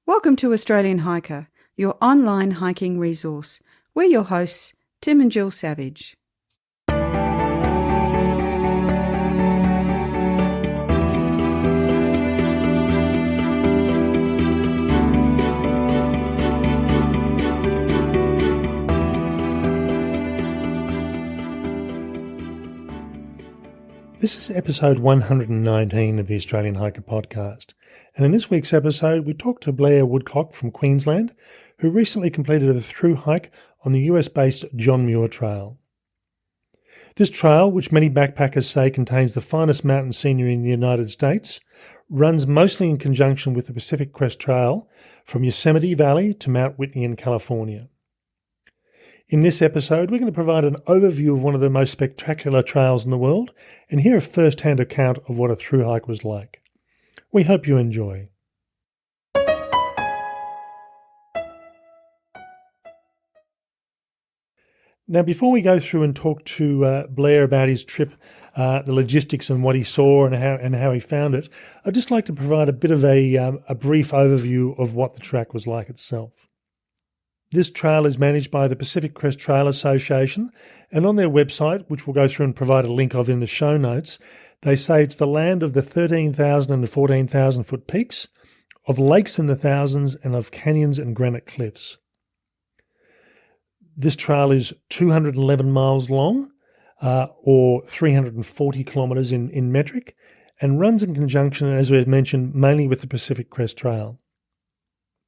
Welcome to Australian Hiker, your online hiking resource. We're your hosts, Tim and Jill Savage. This is episode 119 of the Australian Hiker podcast, and in this week's episode we talked to Blair Woodcock from Queensland, who recently completed a through hike on the US-based John Muir Trail. This trail, which many backpackers say contains the finest mountain scenery in the United States, runs mostly in conjunction with the Pacific Crest Trail from Yosemite Valley to Mount Whitney in California. In this episode, we're going to provide an overview of one of the most spectacular trails in the world and hear a first-hand account of what a through hike was like. We hope you enjoy. Now, before we go through and talk to Blair about his trip, the logistics and what he saw and how he found it, I'd just like to provide a bit of a brief overview of what the track was like itself. This trail is managed by the Pacific Crest Trail Association, and on their website, which we'll go through and provide a link of in the show notes, they say it's the land of the 13,000 and the 14,000 foot peaks, of lakes in the thousands, and of canyons and granite cliffs. This trail is 211 miles long, or 340 kilometres in metric, and runs in conjunction, as we had mentioned, mainly with the Pacific Crest Trail.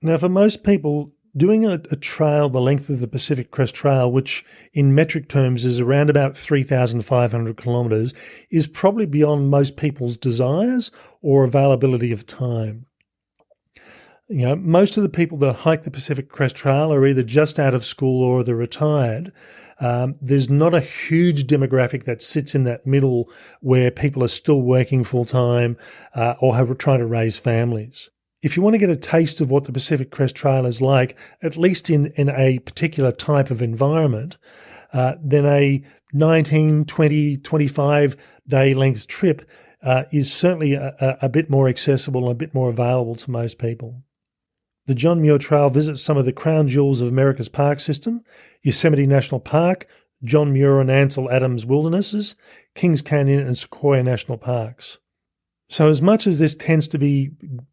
Now, for most people, doing a trail the length of the Pacific Crest Trail, which in metric terms is around about 3,500 kilometres, is probably beyond most people's desires or availability of time. You know, most of the people that hike the Pacific Crest Trail are either just out of school or they're retired. There's not a huge demographic that sits in that middle where people are still working full-time or are trying to raise families. If you want to get a taste of what the Pacific Crest Trail is like, at least in a particular type of environment, then a 19, 20, 25-day length trip is certainly a bit more accessible and a bit more available to most people. The John Muir Trail visits some of the crown jewels of America's park system: Yosemite National Park, John Muir and Ansel Adams Wildernesses, Kings Canyon and Sequoia National Parks. So as much as this tends to be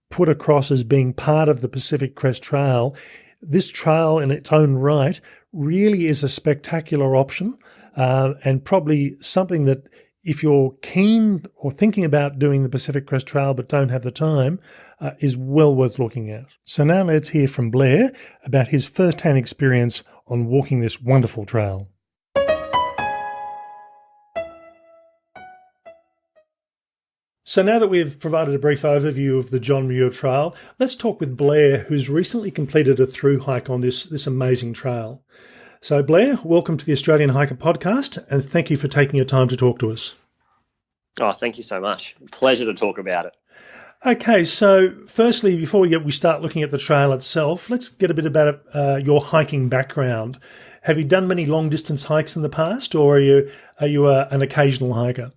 put across as being part of the Pacific Crest Trail, this trail in its own right really is a spectacular option and probably something that if you're keen or thinking about doing the Pacific Crest Trail but don't have the time, is well worth looking at. So now let's hear from Blair about his first-hand experience on walking this wonderful trail. So now that we've provided a brief overview of the John Muir Trail, let's talk with Blair, who's recently completed a through hike on this amazing trail. So Blair, welcome to the Australian Hiker podcast, and thank you for taking your time to talk to us. Oh, thank you so much. Pleasure to talk about it. Okay, so firstly, before we start looking at the trail itself, let's get a bit about your hiking background. Have you done many long-distance hikes in the past, or are you an occasional hiker?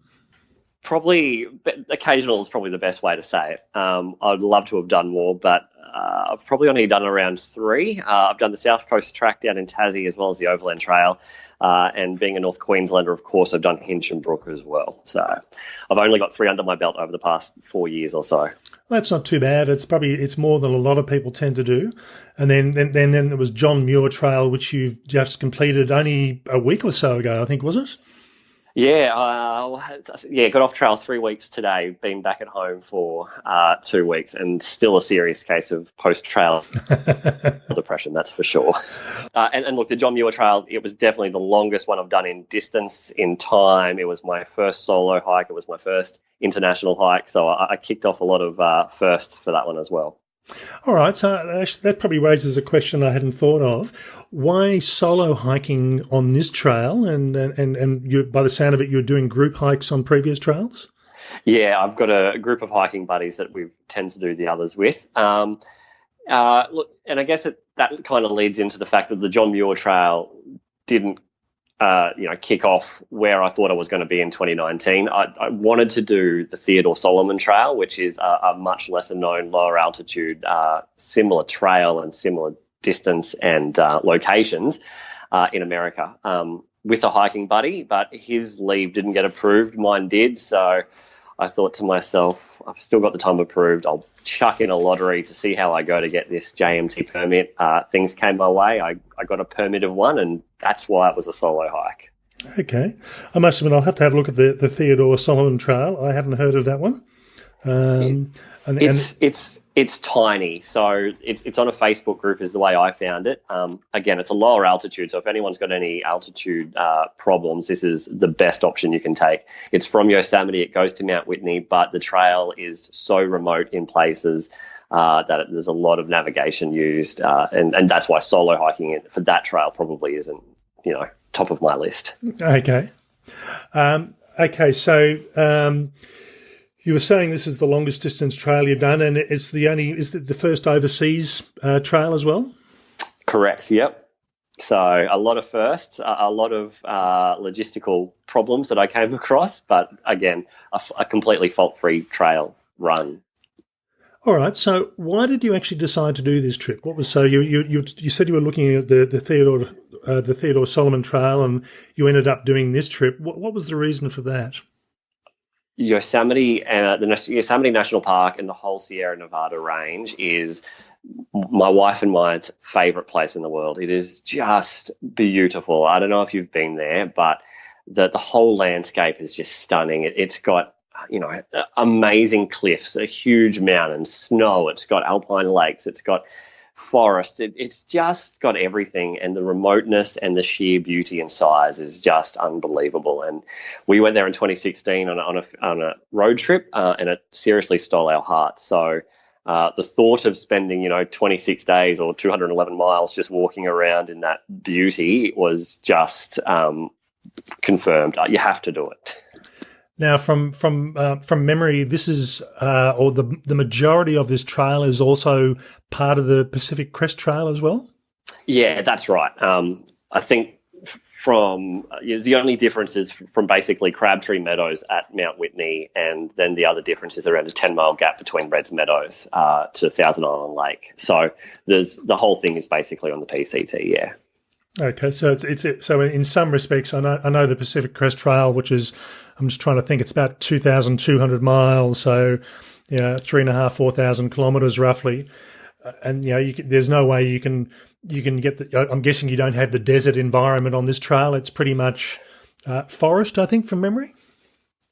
Probably occasional is probably the best way to say it. I'd love to have done more, but I've probably only done around 3. I've done the South Coast Track down in Tassie as well as the Overland Trail. And being a North Queenslander, of course, I've done Hinch and Brook as well. So I've only got 3 under my belt over the past 4 years or so. That's not too bad. It's more than a lot of people tend to do. And then there was John Muir Trail, which you've just completed only a week or so ago, I think, was it? Yeah, got off trail 3 weeks today, been back at home for 2 weeks, and still a serious case of post-trail depression, that's for sure. And look, the John Muir Trail, it was definitely the longest one I've done in distance, in time. It was my first solo hike. It was my first international hike, so I kicked off a lot of firsts for that one as well. All right, so that probably raises a question I hadn't thought of. Why solo hiking on this trail? And you, by the sound of it, you're doing group hikes on previous trails? Yeah, I've got a group of hiking buddies that we tend to do the others with. Look, and I guess that kind of leads into the fact that the John Muir Trail didn't kick off where I thought I was going to be in 2019. I wanted to do the Theodore Solomon Trail, which is a much lesser known, lower altitude, similar trail and similar distance and locations in America with a hiking buddy, but his leave didn't get approved. Mine did. So I thought to myself, I've still got the time approved. I'll chuck in a lottery to see how I go to get this JMT permit. Things came my way. I got a permit of one, and that's why it was a solo hike. Okay. I must admit, I'll have to have a look at the Theodore Solomon Trail. I haven't heard of that one. It's tiny, so it's on a Facebook group is the way I found it. Again, it's a lower altitude, so if anyone's got any altitude problems, this is the best option you can take. It's from Yosemite, it goes to Mount Whitney, but the trail is so remote in places that there's a lot of navigation used, and that's why solo hiking it for that trail probably isn't, top of my list. Okay. So you were saying this is the longest distance trail you've done, and is it the first overseas trail as well? Correct. Yep. So a lot of firsts, a lot of logistical problems that I came across, but again, a completely fault-free trail run. All right. So why did you actually decide to do this trip? What was you said you were looking at the Theodore Solomon Trail, and you ended up doing this trip. What was the reason for that? Yosemite and the Yosemite National Park and the whole Sierra Nevada range is my wife and mine's favorite place in the world. It is just beautiful. I don't know if you've been there, but the whole landscape is just stunning. It's got amazing cliffs, a huge mountain, snow. It's got alpine lakes. It's got forest. It's just got everything, and the remoteness and the sheer beauty and size is just unbelievable. And we went there in 2016 on a road trip, and it seriously stole our hearts. So the thought of spending 26 days or 211 miles just walking around in that beauty was just confirmed. You have to do it. Now, from memory, this is or the majority of this trail is also part of the Pacific Crest Trail as well. Yeah, that's right. I think from the only difference is from basically Crabtree Meadows at Mount Whitney, and then the other difference is around a 10-mile gap between Reds Meadows to Thousand Island Lake. So the whole thing is basically on the PCT. Yeah. Okay, so so in some respects, I know the Pacific Crest Trail, which is, I'm just trying to think, it's about 2,200 miles, so 3,500, 4,000 kilometres roughly, and there's no way you can get I'm guessing you don't have the desert environment on this trail. It's pretty much forest, I think, from memory.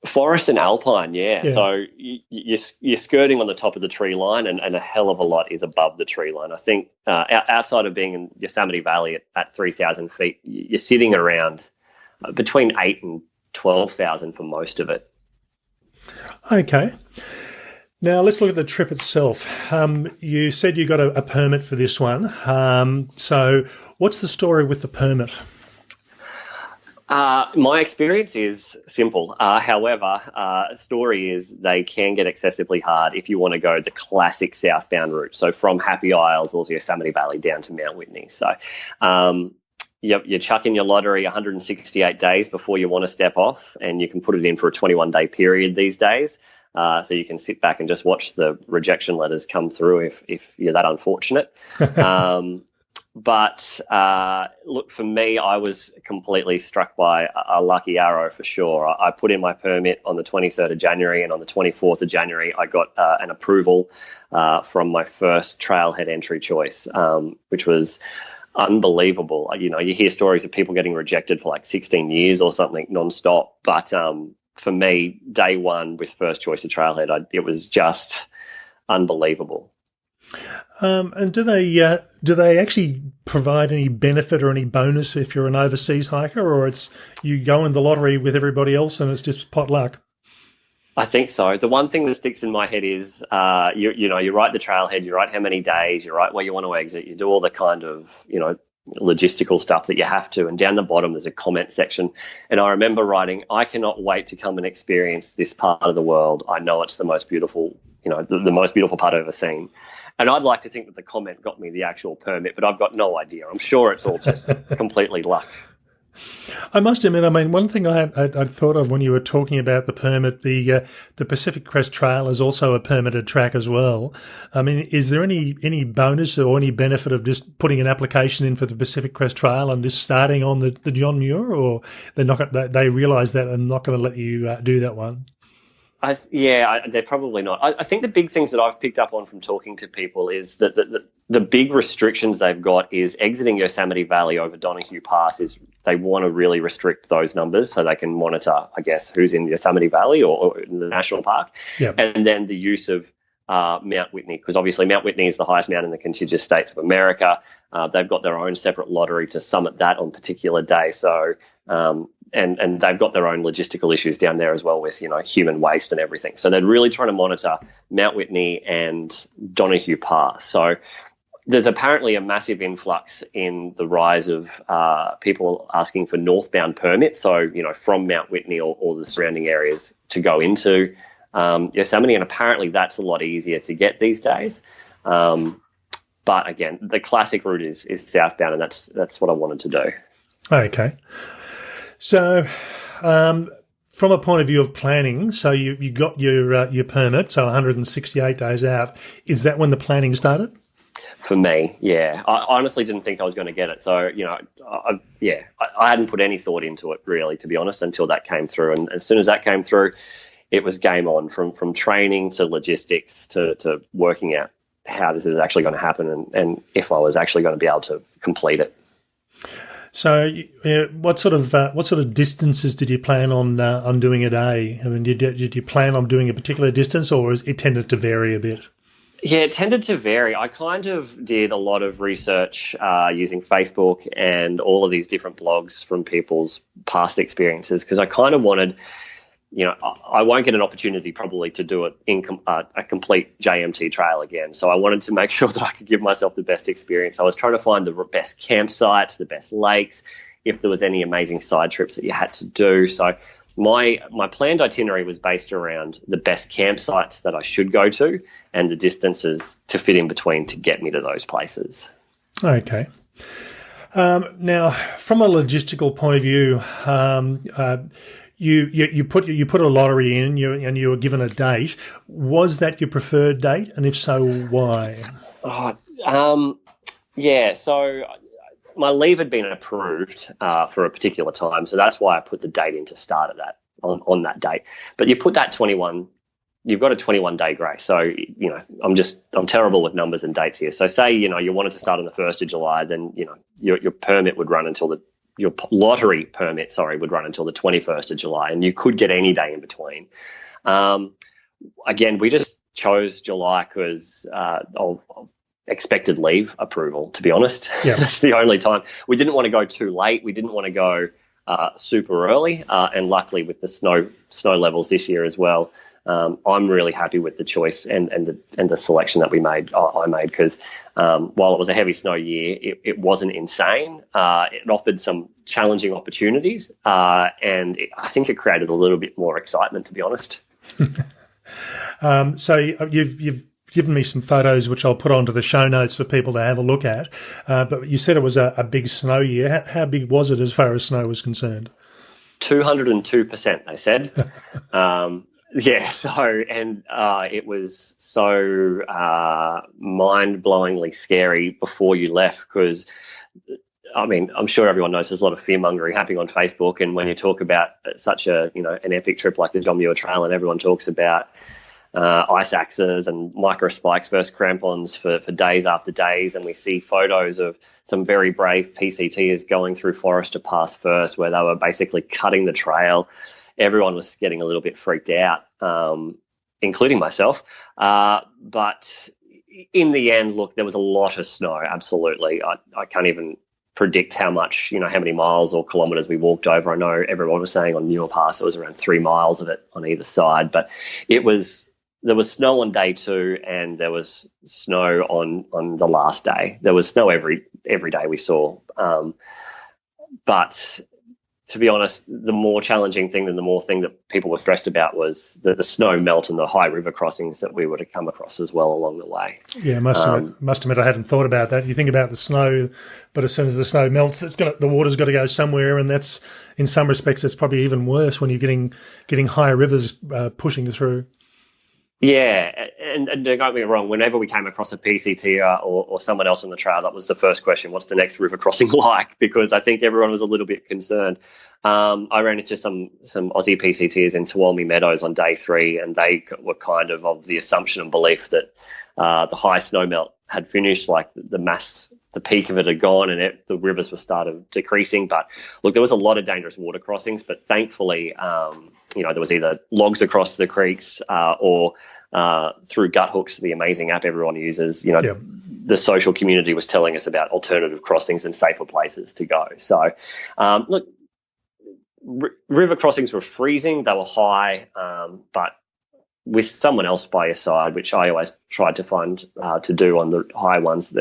Forest and alpine, yeah. So you're skirting on the top of the tree line, and a hell of a lot is above the tree line. I think outside of being in Yosemite Valley at 3,000 feet, you're sitting around between 8,000 and 12,000 for most of it. Okay. Now let's look at the trip itself. You said you got a permit for this one. So what's the story with the permit? My experience is simple. However, the story is they can get excessively hard if you want to go the classic southbound route. So from Happy Isles or Yosemite Valley down to Mount Whitney. So you chuck in your lottery 168 days before you want to step off, and you can put it in for a 21-day period these days. So you can sit back and just watch the rejection letters come through if you're that unfortunate. But look, for me, I was completely struck by a lucky arrow for sure. I put in my permit on the 23rd of January, and on the 24th of January, I got an approval from my first trailhead entry choice, which was unbelievable. You hear stories of people getting rejected for like 16 years or something nonstop. But for me, day one with first choice of trailhead, it was just unbelievable. And do they actually provide any benefit or any bonus if you're an overseas hiker, or it's you go in the lottery with everybody else and it's just pot luck? I think so. The one thing that sticks in my head is you write the trailhead, you write how many days, you write where you want to exit, you do all the kind of logistical stuff that you have to, and down the bottom there's a comment section, and I remember writing, I cannot wait to come and experience this part of the world. I know it's the most beautiful, the most beautiful part I've ever seen. And I'd like to think that the comment got me the actual permit, but I've got no idea. I'm sure it's all just completely luck. I must admit, I mean, one thing I thought of when you were talking about the permit, the Pacific Crest Trail is also a permitted track as well. I mean, is there any bonus or any benefit of just putting an application in for the Pacific Crest Trail and just starting on the John Muir, or they realise that and not going to let you do that one? They're probably not. I think the big things that I've picked up on from talking to people is that the big restrictions they've got is exiting Yosemite Valley over Donahue Pass. Is they want to really restrict those numbers so they can monitor, I guess, who's in Yosemite Valley or in the national park. Yep. And then the use of Mount Whitney, because obviously Mount Whitney is the highest mountain in the contiguous states of America. They've got their own separate lottery to summit that on a particular day. So and they've got their own logistical issues down there as well with, human waste and everything. So they're really trying to monitor Mount Whitney and Donahue Pass. So there's apparently a massive influx in the rise of people asking for northbound permits. So, from Mount Whitney or the surrounding areas to go into Yosemite. And apparently that's a lot easier to get these days. But again, the classic route is southbound, and that's what I wanted to do. Okay. So, from a point of view of planning, so you got your permit, so 168 days out. Is that when the planning started? For me, yeah. I honestly didn't think I was going to get it. So, I hadn't put any thought into it, really, to be honest, until that came through. And as soon as that came through, it was game on, from training to logistics to working out how this is actually going to happen and if I was actually going to be able to complete it. So, what sort of distances did you plan on doing a day? I mean, did you plan on doing a particular distance, or it tended to vary a bit? Yeah, it tended to vary. I kind of did a lot of research using Facebook and all of these different blogs from people's past experiences, because I kind of wanted, I won't get an opportunity probably to do it in a complete JMT trail again. So I wanted to make sure that I could give myself the best experience. I was trying to find the best campsites, the best lakes, if there was any amazing side trips that you had to do. So my planned itinerary was based around the best campsites that I should go to and the distances to fit in between to get me to those places. Okay. Now, from a logistical point of view, You put a lottery in, and you were given a date. Was that your preferred date, and if so, why? Yeah. So my leave had been approved for a particular time, so that's why I put the date in to start at that on that date. But you put that 21. You've got a 21-day grace. So I'm terrible with numbers and dates here. So say you wanted to start on the 1st of July, then your permit would run until your lottery permit, would run until the 21st of July, and you could get any day in between. Again, we just chose July because of expected leave approval, to be honest. Yeah. That's the only time. We didn't want to go too late. We didn't want to go super early. And luckily with the snow levels this year as well, I'm really happy with the choice and the selection that I made because while it was a heavy snow year, it wasn't insane. It offered some challenging opportunities, and I think it created a little bit more excitement, to be honest. So you've given me some photos, which I'll put onto the show notes for people to have a look at. But you said it was a big snow year. How big was it as far as snow was concerned? 202%, they said. Yeah, it was so mind-blowingly scary before you left because, I mean, I'm sure everyone knows there's a lot of fear-mongering happening on Facebook, and when you talk about such an epic trip like the John Muir Trail, and everyone talks about ice axes and micro spikes versus crampons for days after days, and we see photos of some very brave PCTers going through Forester Pass first, where they were basically cutting the trail. Everyone was getting a little bit freaked out, including myself. But in the end, look, there was a lot of snow, absolutely. I can't even predict how much, how many miles or kilometres we walked over. I know everyone was saying on Muir Pass it was around 3 miles of it on either side. But there was snow on day 2 and there was snow on the last day. There was snow every day we saw. But to be honest, the more challenging thing and the more thing that people were stressed about was the snow melt and the high river crossings that we would have come across as well along the way. Yeah, must admit I hadn't thought about that. You think about the snow, but as soon as the snow melts, the water's got to go somewhere, and that's, in some respects, it's probably even worse when you're getting higher rivers pushing through. Yeah, and don't get me wrong, whenever we came across a PCT or someone else on the trail, that was the first question, what's the next river crossing like? Because I think everyone was a little bit concerned. I ran into some Aussie PCTs in Tuolumne Meadows on day 3, and they were kind of the assumption and belief that the high snowmelt had finished, like the peak of it had gone, and the rivers were started decreasing. But look, there was a lot of dangerous water crossings, but thankfully, there was either logs across the creeks or through gut hooks, the amazing app everyone uses. The social community was telling us about alternative crossings and safer places to go. So, look, river crossings were freezing; they were high, but with someone else by your side, which I always tried to find to do on the high ones,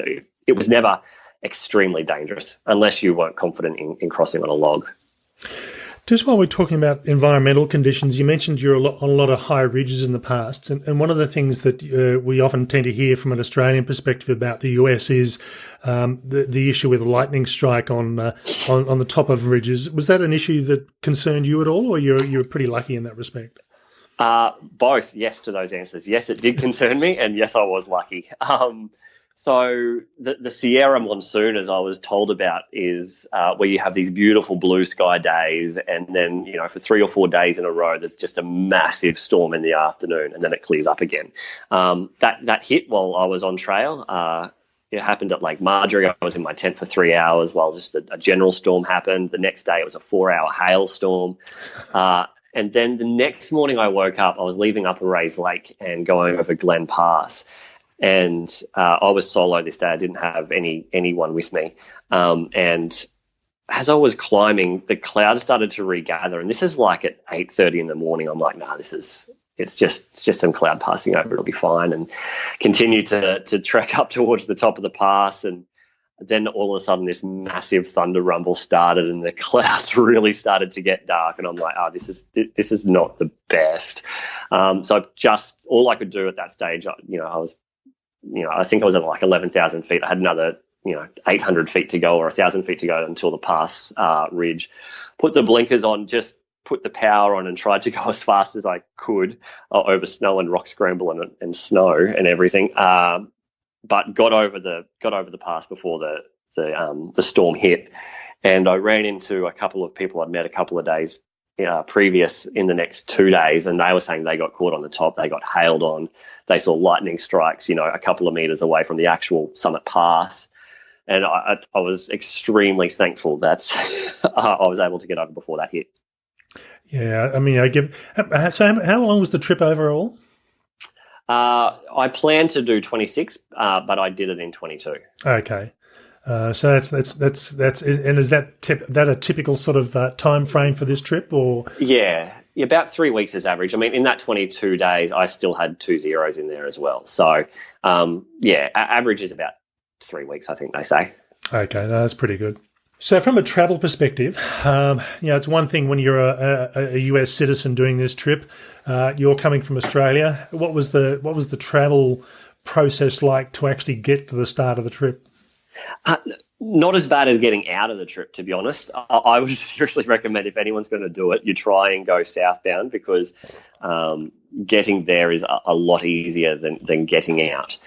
it was never extremely dangerous unless you weren't confident in crossing on a log. Just while we're talking about environmental conditions, you mentioned you're on a lot of high ridges in the past, and one of the things that we often tend to hear from an Australian perspective about the US is the issue with lightning strike on the top of ridges. Was that an issue that concerned you at all, or you're pretty lucky in that respect? Both, yes to those answers. Yes, it did concern me, and yes, I was lucky. So the Sierra Monsoon, as I was told about, is where you have these beautiful blue sky days, and then, for 3 or 4 days in a row, there's just a massive storm in the afternoon, and then it clears up again. That hit while I was on trail. It happened at Lake Marjorie. I was in my tent for 3 hours while just a general storm happened. The next day, it was a 4-hour hailstorm. And then the next morning I woke up, I was leaving Upper Rays Lake and going over Glen Pass. And I was solo this day. I didn't have anyone with me. And as I was climbing, the clouds started to regather. And this is like at 8:30 in the morning. I'm like, nah, it's just some cloud passing over. It'll be fine. And continue to trek up towards the top of the pass. And then all of a sudden this massive thunder rumble started and the clouds really started to get dark. And I'm like, this is not the best. So all I could do at that stage, I think I was at like 11,000 feet. I had another, 800 feet to go or 1,000 feet to go until the pass ridge. Put the blinkers on, just put the power on and tried to go as fast as I could over snow and rock scramble and snow and everything. But got over the pass before the storm hit, and I ran into a couple of people I'd met a couple of days previous in the next 2 days, and they were saying they got caught on the top. They got hailed on. They saw lightning strikes, a couple of meters away from the actual summit pass, and I was extremely thankful that I was able to get over before that hit. Yeah, I mean, so how long was the trip overall? I planned to do 26, but I did it in 22. Okay, so that's and is that a typical sort of time frame for this trip, or? Yeah, about 3 weeks is average. I mean, in that 22 days, I still had 2 zeros in there as well. So, average is about 3 weeks, I think they say. Okay, that's pretty good. So from a travel perspective, it's one thing when you're a US citizen doing this trip. You're coming from Australia. What was the travel process like to actually get to the start of the trip? Not as bad as getting out of the trip, to be honest. I would seriously recommend, if anyone's going to do it, you try and go southbound, because getting there is a lot easier than getting out.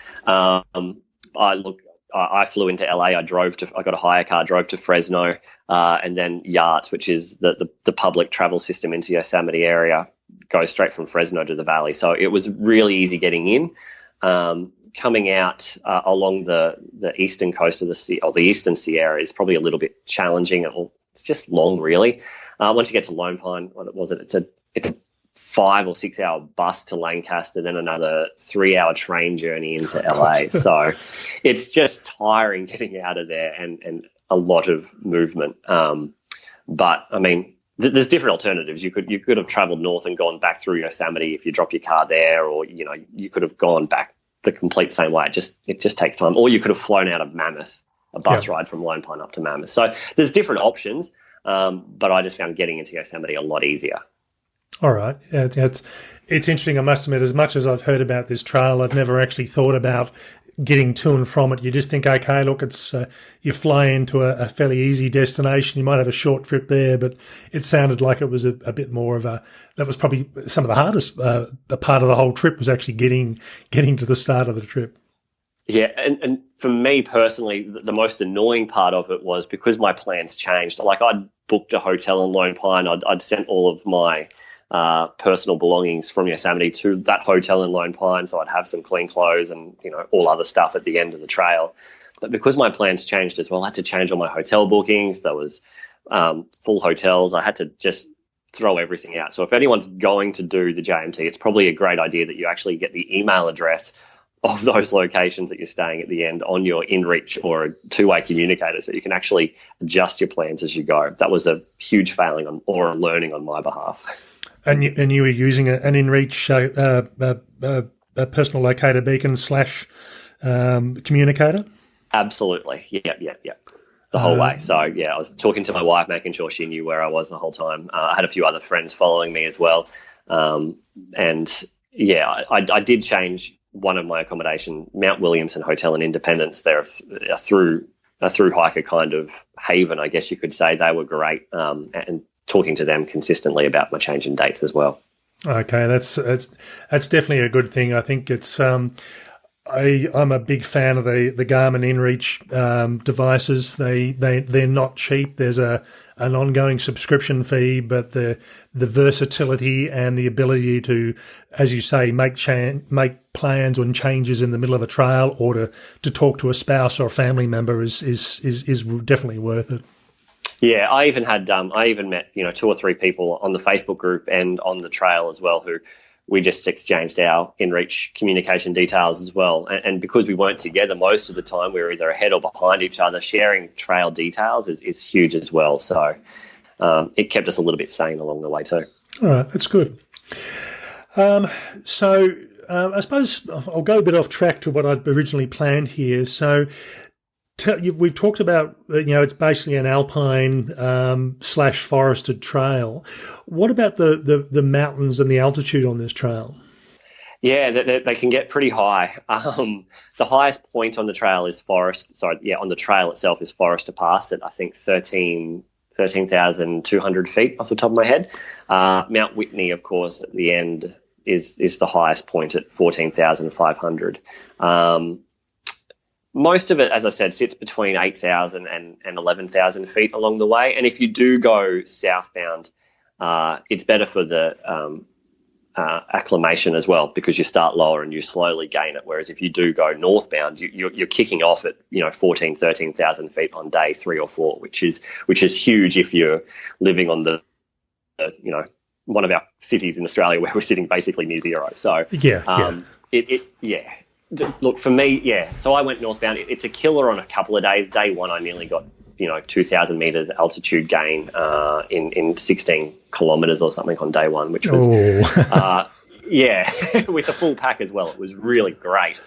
I flew into LA. I got a hire car, drove to Fresno, and then Yachts, which is the public travel system into Yosemite area, goes straight from Fresno to the valley. So it was really easy getting in. Coming out along the eastern coast of the eastern Sierra is probably a little bit challenging. It's just long, really. Once you get to Lone Pine, it's a 5 or 6 hour bus to Lancaster, then another 3 hour train journey into LA. So it's just tiring getting out of there and a lot of movement. But I mean, there's different alternatives. You could have traveled north and gone back through Yosemite if you drop your car there, or you could have gone back the complete same way. It just takes time. Or you could have flown out of Mammoth, a bus ride from Lone Pine up to Mammoth. So there's different options. But I just found getting into Yosemite a lot easier. All right. Yeah, it's interesting, I must admit, as much as I've heard about this trail, I've never actually thought about getting to and from it. You just think, okay, look, it's you fly into a fairly easy destination. You might have a short trip there, but it sounded like it was a bit more of that was probably some of the hardest part of the whole trip was actually getting to the start of the trip. Yeah, and for me personally, the most annoying part of it was because my plans changed. Like, I'd booked a hotel in Lone Pine. I'd sent all of my personal belongings from Yosemite to that hotel in Lone Pine, so I'd have some clean clothes and all other stuff at the end of the trail. But because my plans changed as well, I had to change all my hotel bookings. There was full hotels. I had to just throw everything out. So if anyone's going to do the JMT, it's probably a great idea that you actually get the email address of those locations that you're staying at the end on your InReach or a two-way communicator, so you can actually adjust your plans as you go. That was a huge failing or a learning on my behalf. And you were using an InReach a personal locator beacon / communicator? Absolutely. Yeah. The whole way. So, yeah, I was talking to my wife, making sure she knew where I was the whole time. I had a few other friends following me as well. And, yeah, I did change one of my accommodation, Mount Williamson Hotel in Independence. They're a through hiker kind of haven, I guess you could say. They were great. And talking to them consistently about my change in dates as well. Okay, that's definitely a good thing. I think it's I'm a big fan of the Garmin InReach devices. They're not cheap. There's an ongoing subscription fee, but the versatility and the ability to, as you say, make plans and changes in the middle of a trail, or to talk to a spouse or a family member is definitely worth it. Yeah, I even met 2 or 3 people on the Facebook group and on the trail as well who we just exchanged our InReach communication details as well. And because we weren't together most of the time, we were either ahead or behind each other, sharing trail details is huge as well. So it kept us a little bit sane along the way too. All right, that's good. So I suppose I'll go a bit off track to what I'd originally planned here. So we've talked about, it's basically an alpine / forested trail. What about the mountains and the altitude on this trail? Yeah, they can get pretty high. The highest point on the trail is on the trail itself is Forester Pass at, I think, 13,200 feet off the top of my head. Mount Whitney, of course, at the end is the highest point at 14,500. Most of it, as I said, sits between 8,000 and 11,000 feet along the way. And if you do go southbound, it's better for the acclimation as well, because you start lower and you slowly gain it. Whereas if you do go northbound, you're kicking off at 14,000, 13,000 feet on day 3 or 4, which is huge if you're living on the one of our cities in Australia where we're sitting basically near zero. So Look, for me, so I went northbound. It's a killer on a couple of days. Day 1, I nearly got 2,000 meters altitude gain in 16 kilometers or something on day 1, which was with a full pack as well. It was really great.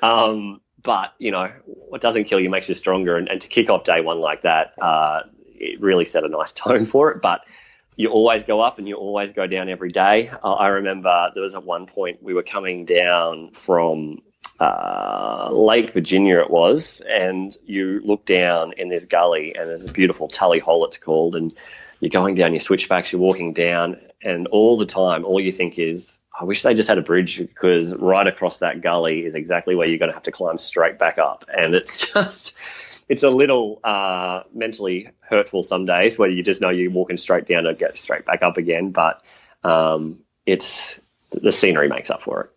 But what doesn't kill you makes you stronger, and to kick off day 1 like that, it really set a nice tone for it. But you always go up and you always go down every day. I remember there was at one point we were coming down from Lake Virginia it was, and you look down in this gully and there's a beautiful Tully Hole it's called, and you're going down your switchbacks, you're walking down, and all the time all you think is, I wish they just had a bridge, because right across that gully is exactly where you're going to have to climb straight back up. And it's a little mentally hurtful some days where you just know you're walking straight down and get straight back up again, but it's the scenery makes up for it.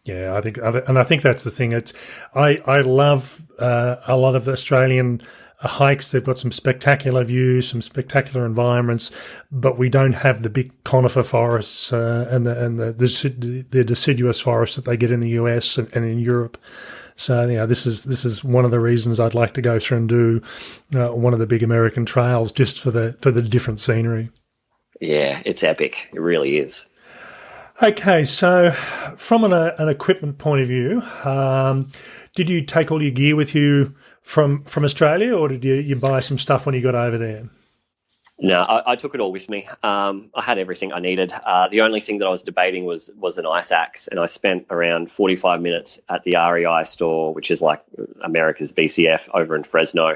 Yeah, I think that's the thing. I love a lot of Australian hikes. They've got some spectacular views, some spectacular environments, but we don't have the big conifer forests and the deciduous forests that they get in the US and in Europe. So this is one of the reasons I'd like to go through and do one of the big American trails, just for the different scenery. Yeah, it's epic. It really is. Okay, so from an equipment point of view, did you take all your gear with you from Australia, or did you buy some stuff when you got over there? No, I took it all with me. I had everything I needed. The only thing that I was debating was an ice axe, and I spent around 45 minutes at the REI store, which is like America's BCF over in Fresno,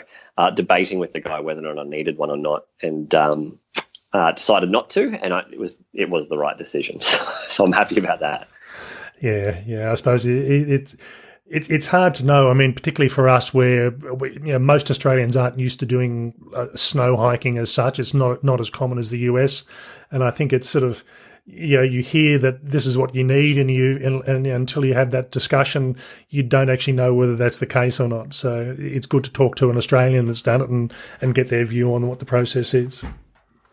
debating with the guy whether or not I needed one or not, and decided not to, and it was the right decision. So I'm happy about that. Yeah. I suppose it's hard to know. I mean, particularly for us, where most Australians aren't used to doing snow hiking as such. It's not as common as the US, and I think it's sort of you hear that this is what you need, and until you have that discussion, you don't actually know whether that's the case or not. So it's good to talk to an Australian that's done it and get their view on what the process is.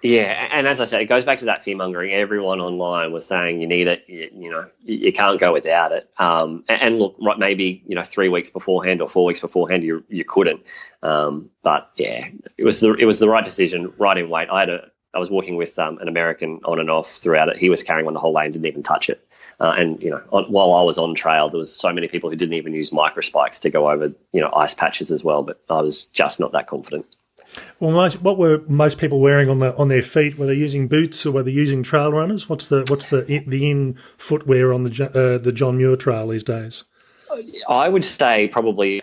Yeah, and as I said, it goes back to that fear mongering. Everyone online was saying you need it. You can't go without it. And look, right, maybe 3 weeks beforehand or 4 weeks beforehand, you couldn't. But yeah, it was the right decision. Right in weight. I was walking with an American on and off throughout it. He was carrying one the whole way and didn't even touch it. And while I was on trail, there was so many people who didn't even use micro spikes to go over ice patches as well. But I was just not that confident. Well, what were most people wearing on their feet? Were they using boots or were they using trail runners? What's the in footwear on the John Muir Trail these days? I would say probably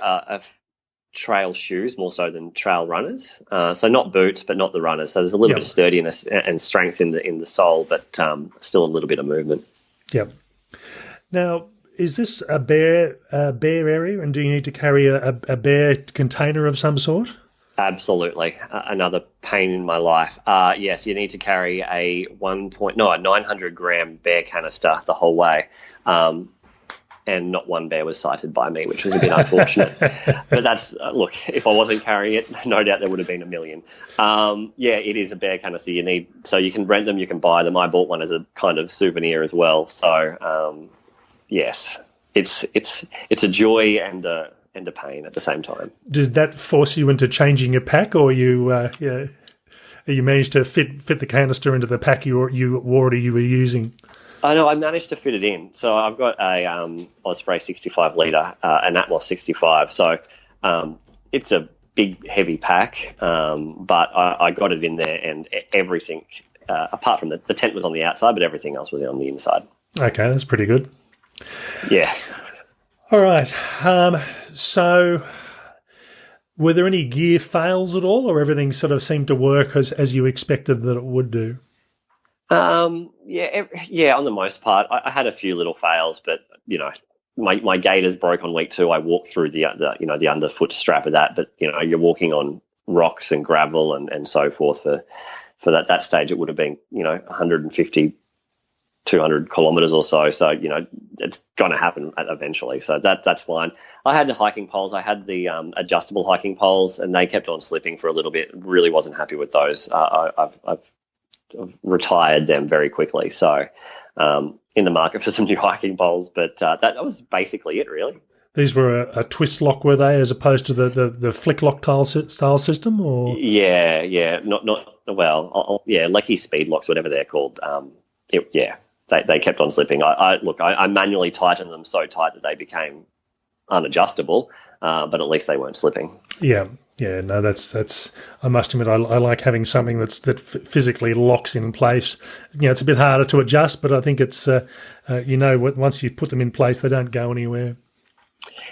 trail shoes more so than trail runners. So not boots, but not the runners. So there's a little bit of sturdiness and strength in the sole, but still a little bit of movement. Yep. Now, is this a bare area, and do you need to carry a bare container of some sort? Absolutely. Another pain in my life. Yes, you need to carry a 900 gram bear canister the whole way. And not one bear was sighted by me, which was a bit unfortunate. But that's, look, if I wasn't carrying it, no doubt there would have been a million. Yeah, it is a bear canister you need. So you can rent them, you can buy them. I bought one as a kind of souvenir as well. So, yes, it's a joy and a pain at the same time. Did that force you into changing your pack, or you managed to fit the canister into the pack you were using? I know I managed to fit it in. So I've got a Osprey 65 litre, an Atmos 65. So it's a big, heavy pack, but I got it in there, and everything, apart from the tent was on the outside, but everything else was on the inside. Okay, that's pretty good. Yeah. All right. So were there any gear fails at all, or everything sort of seemed to work as you expected that it would do? Yeah, on the most part. I had a few little fails, but, my gaiters broke on week 2. I walked through the underfoot strap of that, but, you're walking on rocks and gravel and so forth. For that stage, it would have been, 150 200 kilometers or so. So, it's going to happen eventually. So that's fine. I had the hiking poles. I had the adjustable hiking poles, and they kept on slipping for a little bit. Really wasn't happy with those. I've retired them very quickly. So in the market for some new hiking poles, but that was basically it, really. These were a twist lock, were they, as opposed to the flick lock style system? Or yeah, not well, Lecky speed locks, whatever they're called. They kept on slipping. I manually tightened them so tight that they became unadjustable, but at least they weren't slipping. Yeah. No, that's. I must admit, I like having something that physically locks in place. It's a bit harder to adjust, but I think it's once you put them in place, they don't go anywhere.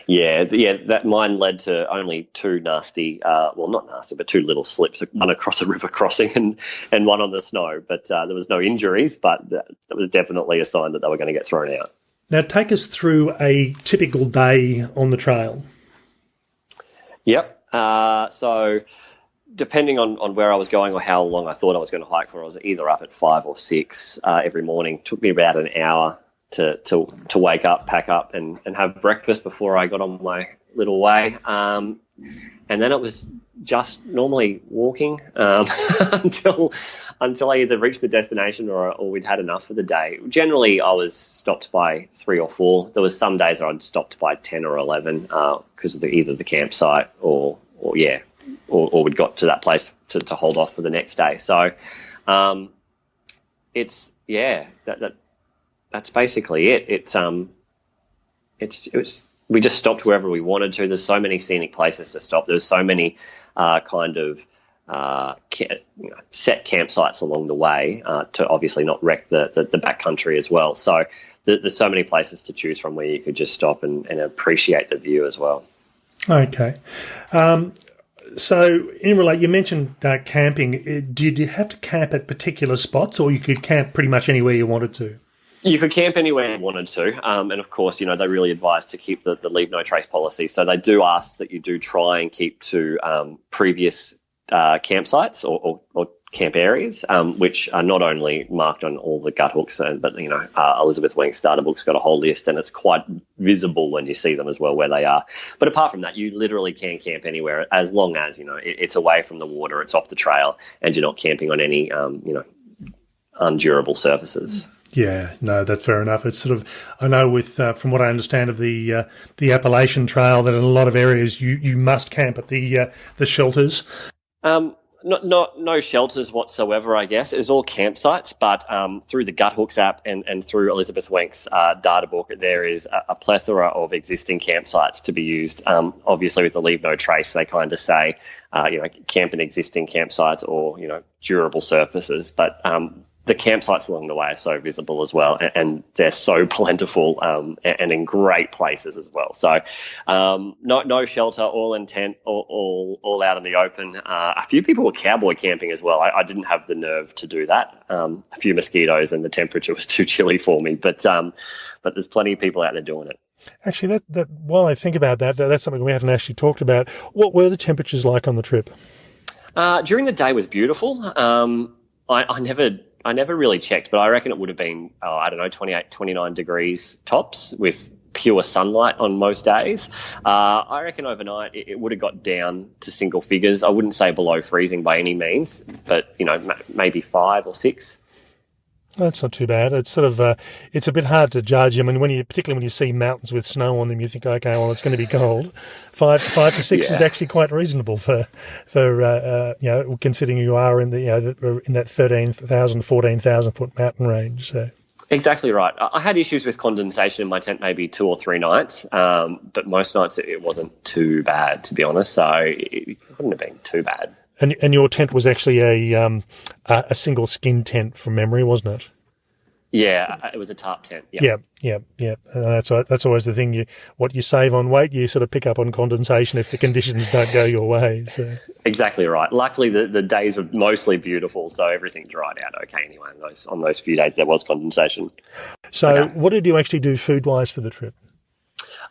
Yeah. That mine led to only 2 nasty, not nasty, but 2 little slips, one across a river crossing and one on the snow. But there was no injuries, but that was definitely a sign that they were going to get thrown out. Now, take us through a typical day on the trail. Yep. So depending on where I was going or how long I thought I was going to hike for, I was either up at 5 or 6 every morning. It took me about an hour to wake up, pack up, and have breakfast before I got on my little way. And then it was just normally walking until I either reached the destination or we'd had enough for the day. Generally, I was stopped by 3 or 4. There was some days where I'd stopped by 10 or 11 because of either the campsite or we'd got to that place to hold off for the next day. So that's basically it. We just stopped wherever we wanted to. There's so many scenic places to stop. There's so many kind of set campsites along the way to obviously not wreck the backcountry as well. So there's so many places to choose from where you could just stop and appreciate the view as well. Okay. So, you mentioned camping. Did you have to camp at particular spots, or you could camp pretty much anywhere you wanted to? You could camp anywhere you wanted to. And, of course, they really advise to keep the leave no trace policy. So they do ask that you do try and keep to previous campsites or camp areas, which are not only marked on all the gut hooks, but Elizabeth Wenk's data book's got a whole list, and it's quite visible when you see them as well where they are. But apart from that, you literally can camp anywhere as long as it's away from the water, it's off the trail, and you're not camping on any undurable surfaces. Yeah, no, that's fair enough. It's sort of, I know with from what I understand of the Appalachian Trail, that in a lot of areas you must camp at the shelters. No shelters whatsoever, I guess. It's all campsites, but through the Gut Hooks app and through Elizabeth Wenk's data book, there is a plethora of existing campsites to be used. Obviously, with the leave no trace, they kind of say, camp in existing campsites or, durable surfaces. But the campsites along the way are so visible as well, and they're so plentiful and in great places as well. So no shelter, all in tent, all out in the open. A few people were cowboy camping as well. I didn't have the nerve to do that. A few mosquitoes and the temperature was too chilly for me, but there's plenty of people out there doing it. Actually, that while I think about that, that's something we haven't actually talked about. What were the temperatures like on the trip? During the day was beautiful. I never really checked, but I reckon it would have been, 28, 29 degrees tops with pure sunlight on most days. I reckon overnight it would have got down to single figures. I wouldn't say below freezing by any means, but, maybe 5 or 6. That's not too bad. It's sort of it's a bit hard to judge. I mean, particularly when you see mountains with snow on them, you think, okay, well, it's going to be cold. 5 to 6 is actually quite reasonable for considering you are in in that 13,000, 14,000 foot mountain range. So. Exactly right. I had issues with condensation in my tent maybe 2 or 3 nights, but most nights it wasn't too bad, to be honest. So it wouldn't have been too bad. And your tent was actually a single skin tent from memory, wasn't it? Yeah, it was a tarp tent. Yeah. That's always the thing. What you save on weight, you sort of pick up on condensation if the conditions don't go your way. So. Exactly right. Luckily, the days were mostly beautiful, so everything dried out okay anyway. On those few days, there was condensation. So what did you actually do food-wise for the trip?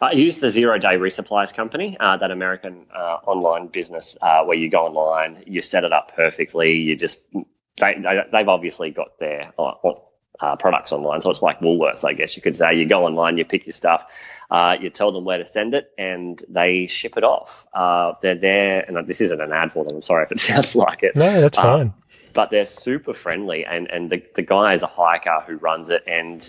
I used the 0 Day Resupplies company, that American online business where you go online, you set it up perfectly. They've obviously got their products online, so it's like Woolworths, I guess you could say. You go online, you pick your stuff, you tell them where to send it, and they ship it off. They're there, and this isn't an ad for them. I'm sorry if it sounds like it. No, that's fine. But they're super friendly, and the guy is a hiker who runs it, and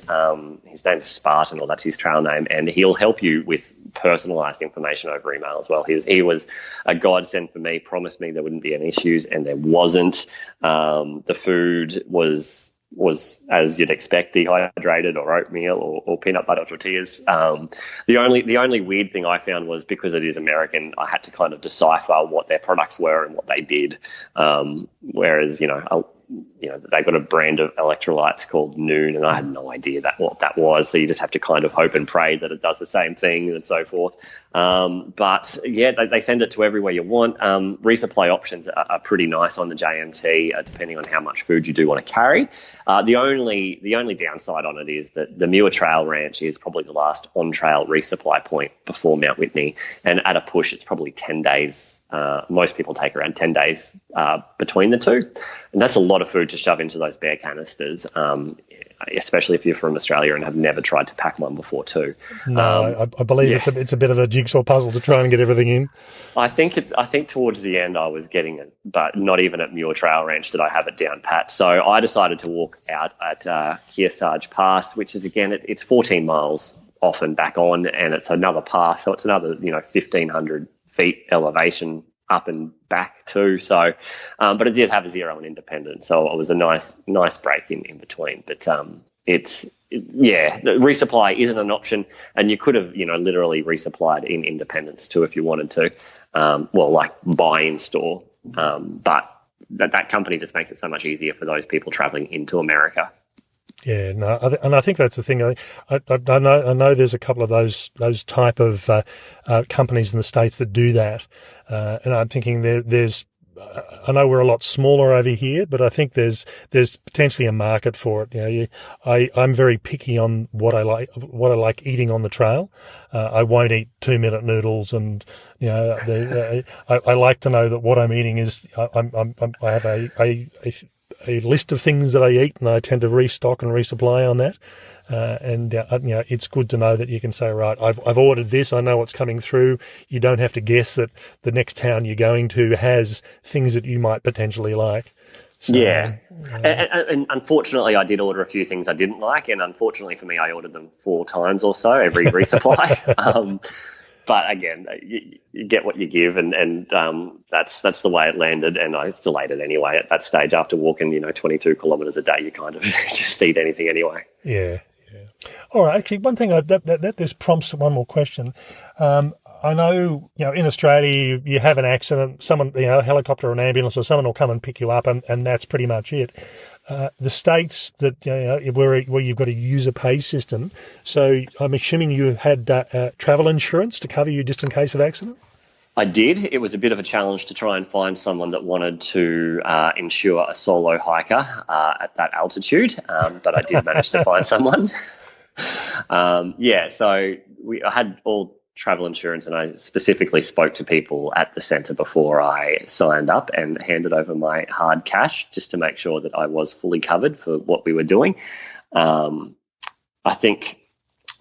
his name's Spartan, or that's his trail name, and he'll help you with personalised information over email as well. He was a godsend for me, promised me there wouldn't be any issues, and there wasn't. The food was as you'd expect, dehydrated or oatmeal or peanut butter tortillas. The only weird thing I found was, because it is American, I had to kind of decipher what their products were and what they did. Whereas, they got a brand of electrolytes called Noon, and I had no idea what that was. So you just have to kind of hope and pray that it does the same thing and so forth. But yeah, they send it to everywhere you want. Resupply options are pretty nice on the JMT, depending on how much food you do want to carry. The only downside on it is that the Muir Trail Ranch is probably the last on-trail resupply point before Mount Whitney, and at a push, it's probably 10 days. Most people take around 10 days between the two, and that's a lot of food to shove into those bare canisters, especially if you're from Australia and have never tried to pack one before too. No, I believe it's a bit of a jigsaw puzzle to try and get everything in. I think towards the end I was getting it, but not even at Muir Trail Ranch did I have it down pat. So I decided to walk out at Kearsarge Pass, which is, again, it's 14 miles off and back on, and it's another pass, so it's another 1,500 feet elevation up and back too. So, but it did have a 0 in Independence, so it was a nice break in between. But the resupply isn't an option, and you could have literally resupplied in Independence too if you wanted to, like buy in store. But that company just makes it so much easier for those people traveling into America. Yeah, no, and I think that's the thing. I know there's a couple of those type of companies in the States that do that, and I'm thinking there's. I know we're a lot smaller over here, but I think there's potentially a market for it. You know, I'm very picky on what I like eating on the trail. I won't eat 2-minute noodles, and you know, I like to know that what I'm eating is I have a list of things that I eat, and I tend to restock and resupply on that. And you know, it's good to know that you can say, right, I've ordered this. I know what's coming through. You don't have to guess that the next town you're going to has things that you might potentially like. So, yeah. And unfortunately, I did order a few things I didn't like, and unfortunately for me, I ordered them 4 times or so every resupply. But again, you get what you give, and that's the way it landed, and I still ate it anyway. At that stage, after walking 22 kilometres a day, you kind of just eat anything anyway. Yeah. All right. Actually, one thing that this prompts one more question. I know, in Australia, you have an accident, someone, a helicopter or an ambulance or someone will come and pick you up, and that's pretty much it. The states that, where you've got a user pay system, so I'm assuming you had travel insurance to cover you just in case of accident? I did. It was a bit of a challenge to try and find someone that wanted to insure a solo hiker at that altitude, but I did manage to find someone. So I had all travel insurance, and I specifically spoke to people at the centre before I signed up and handed over my hard cash just to make sure that I was fully covered for what we were doing. I think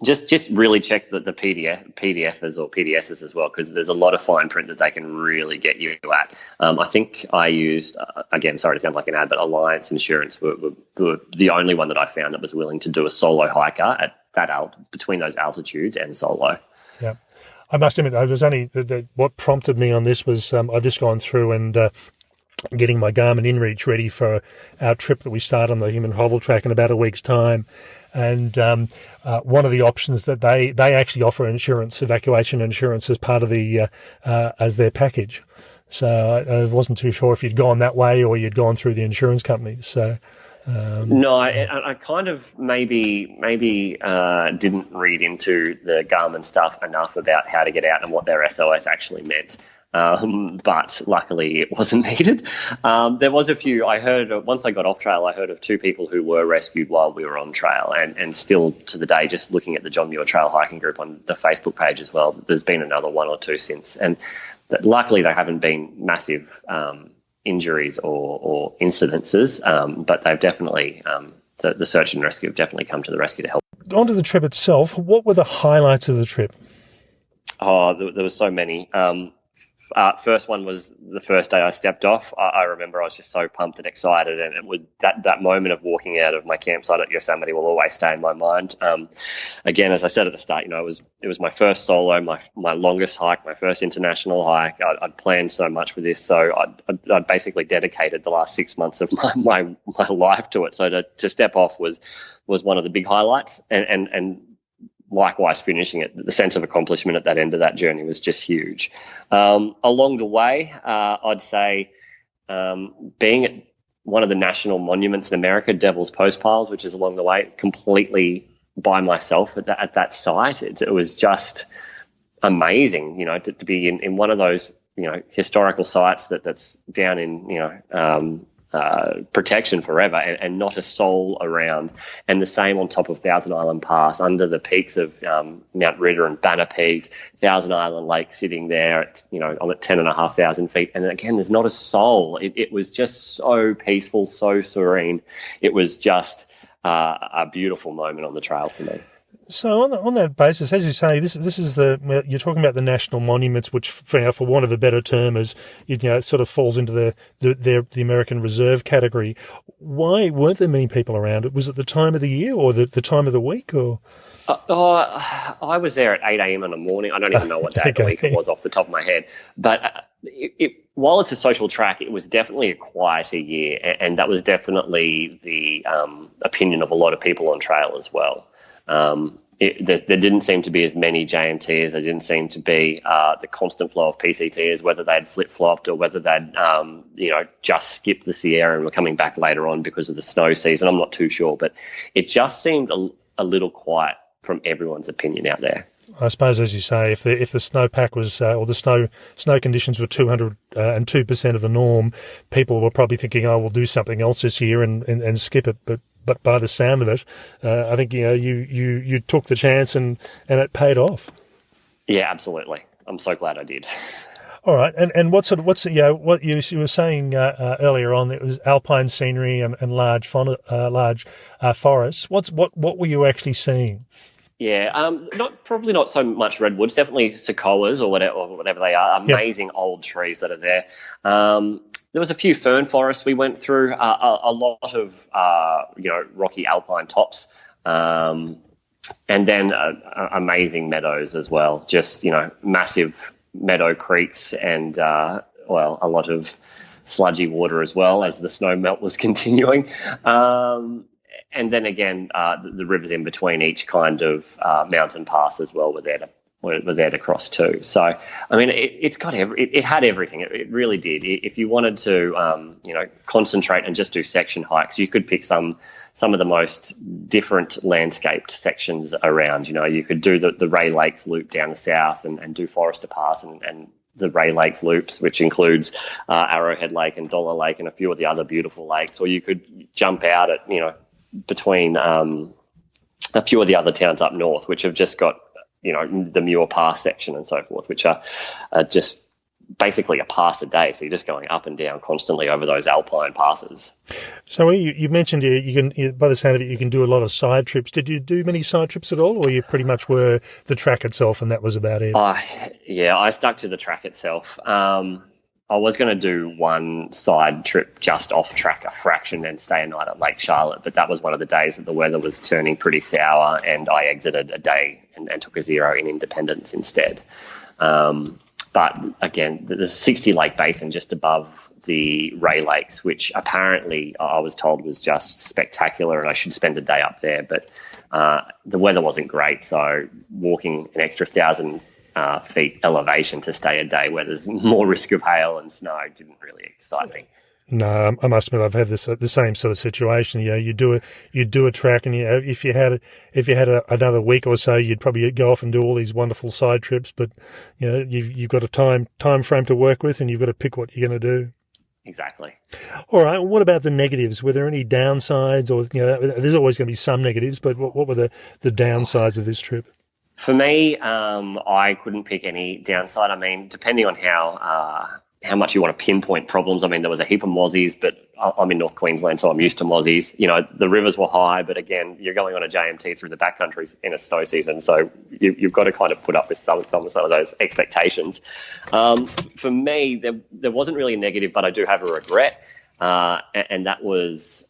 just really check the PDFs or PDSs as well, because there's a lot of fine print that they can really get you at. I think I used, again, sorry to sound like an ad, but Alliance Insurance were the only one that I found that was willing to do a solo hiker at that between those altitudes and solo. Yeah. I must admit, I was only what prompted me on this was I've just gone through and getting my Garmin InReach ready for our trip that we start on the Human Hovel Track in about a week's time. And one of the options that they actually offer evacuation insurance as part of the as their package. So I wasn't too sure if you'd gone that way or you'd gone through the insurance companies. So. No, I kind of maybe didn't read into the Garmin stuff enough about how to get out and what their SOS actually meant. But luckily it wasn't needed. There was a few, once I got off trail, I heard of 2 people who were rescued while we were on trail, and still to the day, just looking at the John Muir Trail Hiking Group on the Facebook page as well, there's been another 1 or 2 since. And luckily they haven't been massive injuries or incidences, but they've definitely, the search and rescue have definitely come to the rescue to help. On to the trip itself, what were the highlights of the trip? Oh, there were so many. First one was the first day I stepped off. I remember I was just so pumped and excited, and it would that moment of walking out of my campsite at Yosemite will always stay in my mind. Again, as I said at the start, it was my first solo, my longest hike, my first international hike. I'd planned so much for this, so I'd basically dedicated the last 6 months of my life to it. So to step off was one of the big highlights, and likewise finishing it, the sense of accomplishment at that end of that journey was just huge. Along the way, I'd say being at one of the national monuments in America, Devil's Postpiles, which is along the way, completely by myself at that site. It was just amazing, to be in one of those, historical sites that's down in, protection forever, and not a soul around, and the same on top of Thousand Island Pass, under the peaks of Mount Ritter and Banner Peak, Thousand Island Lake sitting there at, I'm at 10,500 feet, and again there's not a soul. It was just so peaceful, so serene. It was just a beautiful moment on the trail for me. So on that basis, as you say, this is you're talking about the national monuments, which for want of a better term is, it sort of falls into the American Reserve category. Why weren't there many people around? Was it the time of the year or the time of the week, or? I was there at 8 a.m. in the morning. I don't even know what day of the week it was off the top of my head. But while it's a social track, it was definitely a quieter year, and that was definitely the opinion of a lot of people on trail as well. there didn't seem to be as many JMTs. There didn't seem to be the constant flow of PCTs, whether they'd flip-flopped or whether they'd, just skipped the Sierra and were coming back later on because of the snow season. I'm not too sure, but it just seemed a little quiet from everyone's opinion out there. I suppose, as you say, if the snowpack was or the snow conditions were 202% of the norm, people were probably thinking, "Oh, we'll do something else this year and skip it." But by the sound of it, I think you took the chance and it paid off. Yeah, absolutely. I'm so glad I did. All right, and what you were saying earlier on? It was Alpine Scenery and large forests. What were you actually seeing? Yeah, probably not so much redwoods. Definitely sequoias or whatever they are. Amazing old trees that are there. There was a few fern forests we went through. A lot of rocky alpine tops, and then amazing meadows as well. Just massive meadow creeks and a lot of sludgy water as well as the snow melt was continuing. And then again, the rivers in between each kind of mountain pass as well were there to cross too. So, I mean, it had everything. It really did. If you wanted to, concentrate and just do section hikes, you could pick some of the most different landscaped sections around. You could do the Ray Lakes loop down the south and do Forester Pass and the Ray Lakes loops, which includes Arrowhead Lake and Dollar Lake and a few of the other beautiful lakes. Or you could jump out at, between a few of the other towns up north, which have just got, the Muir Pass section and so forth, which are just basically a pass a day. So you're just going up and down constantly over those alpine passes. So you mentioned you can, by the sound of it, you can do a lot of side trips. Did you do many side trips at all, or you pretty much were the track itself and that was about it? I stuck to the track itself. I was going to do one side trip just off track, a fraction, and stay a night at Lake Charlotte. But that was one of the days that the weather was turning pretty sour, and I exited a day and took a 0 in Independence instead. But again, there's a 60 lake basin just above the Ray Lakes, which apparently I was told was just spectacular, and I should spend a day up there. But the weather wasn't great, so walking an extra 1,000 feet elevation to stay a day where there's more risk of hail and snow didn't really excite me. No, I must admit I've had the same sort of situation. You do a track, and if you had another week or so, you'd probably go off and do all these wonderful side trips. But you've got a time frame to work with, and you've got to pick what you're going to do. Exactly. All right. What about the negatives? Were there any downsides, or there's always going to be some negatives, but what were the downsides of this trip? For me, I couldn't pick any downside. I mean, depending on how much you want to pinpoint problems. I mean, there was a heap of mozzies, but I'm in North Queensland, so I'm used to mozzies. The rivers were high, but again, you're going on a JMT through the backcountry in a snow season, so you've got to kind of put up with some of those expectations. For me, there wasn't really a negative, but I do have a regret. And that was,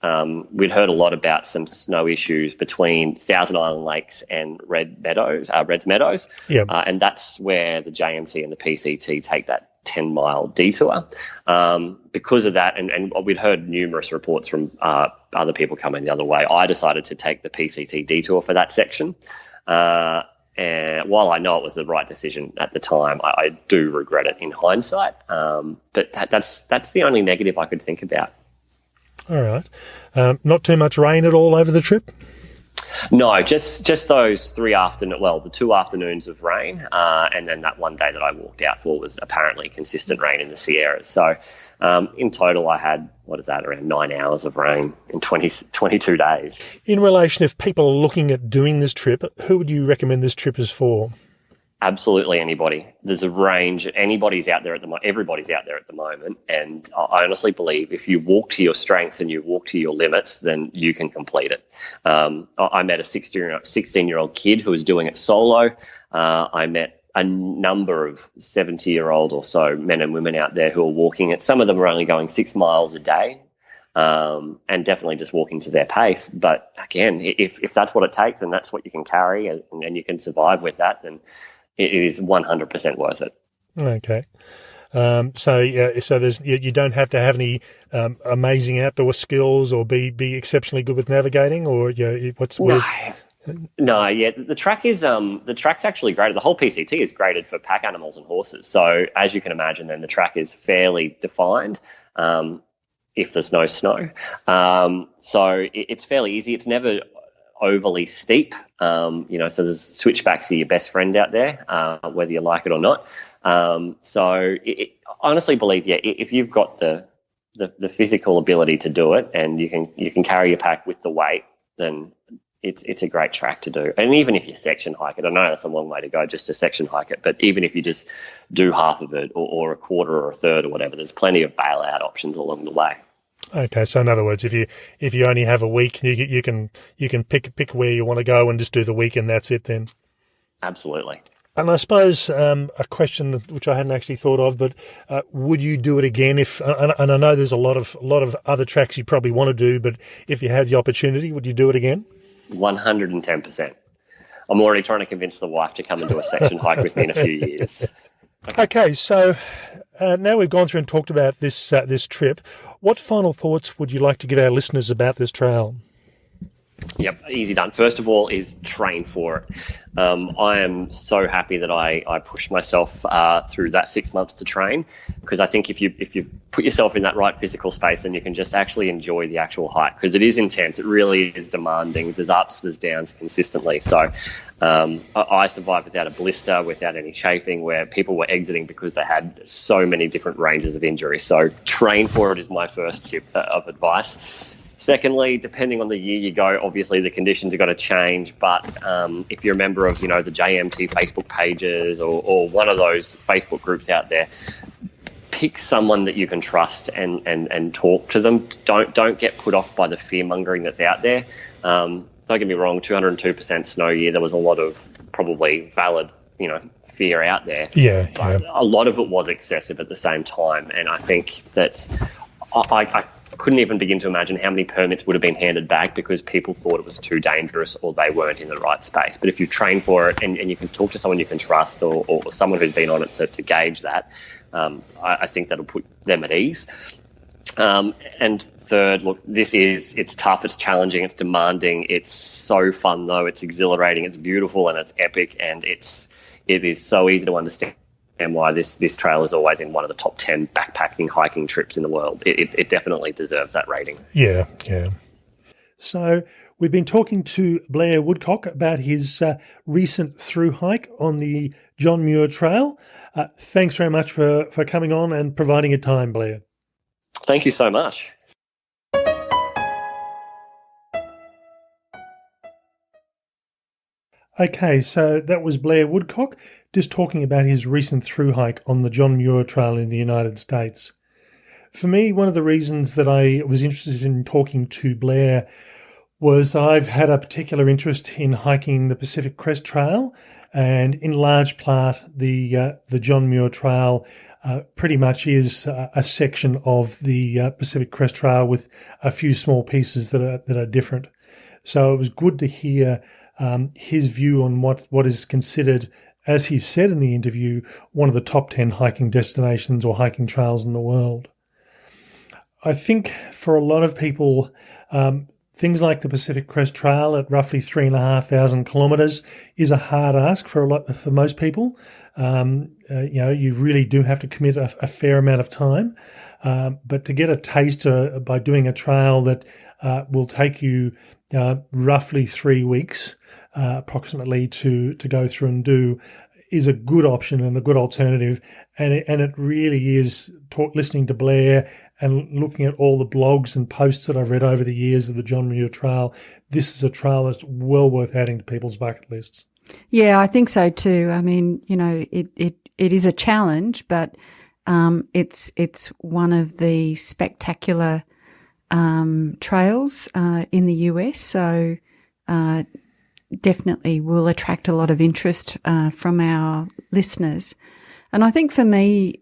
we'd heard a lot about some snow issues between Thousand Island Lakes and Red's Meadows. Yeah. And that's where the JMT and the PCT take that 10-mile detour. Because of that, and we'd heard numerous reports from other people coming the other way, I decided to take the PCT detour for that section. And while I know it was the right decision at the time, I do regret it in hindsight. But that's the only negative I could think about. All right. Not too much rain at all over the trip? No, just those the 2 afternoons of rain, and then that one day that I walked out for was apparently consistent rain in the Sierras. So in total, I had, around 9 hours of rain in 22 days. In relation, if people are looking at doing this trip, who would you recommend this trip is for? Absolutely anybody. There's a range. Everybody's out there at the moment. And I honestly believe if you walk to your strengths and you walk to your limits, then you can complete it. I met a 16-year-old kid who was doing it solo. I met a number of 70-year-old or so men and women out there who are walking it. Some of them are only going 6 miles a day, and definitely just walking to their pace. But again, if that's what it takes and that's what you can carry and you can survive with that, then it is 100% worth it. Okay. So there's you don't have to have any amazing outdoor skills or be exceptionally good with navigating, or No, yeah, the track's actually graded. The whole PCT is graded for pack animals and horses. So as you can imagine, then the track is fairly defined. If there's no snow, so it's fairly easy. It's never overly steep. So there's switchbacks are your best friend out there, whether you like it or not. I honestly believe, if you've got the physical ability to do it, and you can carry your pack with the weight, then it's a great track to do. And even if you section hike it, I know that's a long way to go just to section hike it, but even if you just do half of it or a quarter or a third or whatever, there's plenty of bailout options along the way. Okay, so in other words, if you only have a week, you can pick where you want to go and just do the week, and that's it then. Absolutely. And I suppose a question which I hadn't actually thought of, but would you do it again if? And I know there's a lot of other tracks you probably want to do, but if you had the opportunity, would you do it again? 110%. I'm already trying to convince the wife to come and do a section hike with me in a few years. Okay, so now we've gone through and talked about this trip. What final thoughts would you like to give our listeners about this trail? Yep, easy done. First of all is train for it. I am so happy that I pushed myself through that 6 months to train, because I think if you put yourself in that right physical space, then you can just actually enjoy the actual hike, because it is intense. It really is demanding. There's ups, there's downs consistently. So I survived without a blister, without any chafing, where people were exiting because they had so many different ranges of injury. So train for it is my first tip of advice. Secondly, depending on the year you go, obviously the conditions are going to change. But if you're a member of, the JMT Facebook pages or one of those Facebook groups out there, pick someone that you can trust and talk to them. Don't get put off by the fear mongering that's out there. Don't get me wrong, 202% snow year. There was a lot of probably valid, fear out there. Yeah. But a lot of it was excessive at the same time, and I think that I couldn't even begin to imagine how many permits would have been handed back because people thought it was too dangerous or they weren't in the right space. But if you train for it and you can talk to someone you can trust or someone who's been on it to gauge that, I think that'll put them at ease. And third, look, it's tough, it's challenging, it's demanding, it's so fun though, it's exhilarating, it's beautiful and it's epic, and it is so easy to understand and why this trail is always in one of the top 10 backpacking hiking trips in the world. It definitely deserves that rating. Yeah. So we've been talking to Blair Woodcock about his recent through hike on the John Muir Trail. Thanks very much for coming on and providing your time, Blair. Thank you so much. Okay, so that was Blair Woodcock just talking about his recent through hike on the John Muir Trail in the United States. For me, one of the reasons that I was interested in talking to Blair was that I've had a particular interest in hiking the Pacific Crest Trail, and in large part the John Muir Trail pretty much is a section of the Pacific Crest Trail with a few small pieces that are different. So it was good to hear his view on what is considered, as he said in the interview, one of the top 10 hiking destinations or hiking trails in the world. I think for a lot of people, things like the Pacific Crest Trail at roughly 3,500 kilometres is a hard ask for most people. You really do have to commit a fair amount of time. But to get a taste by doing a trail that will take you roughly 3 weeks, approximately to go through and do, is a good option and a good alternative. And it really is, listening to Blair and looking at all the blogs and posts that I've read over the years of the John Muir Trail, this is a trail that's well worth adding to people's bucket lists. Yeah, I think so too. I mean, it is a challenge, but it's one of the spectacular trails in the US. So definitely will attract a lot of interest from our listeners. And I think for me,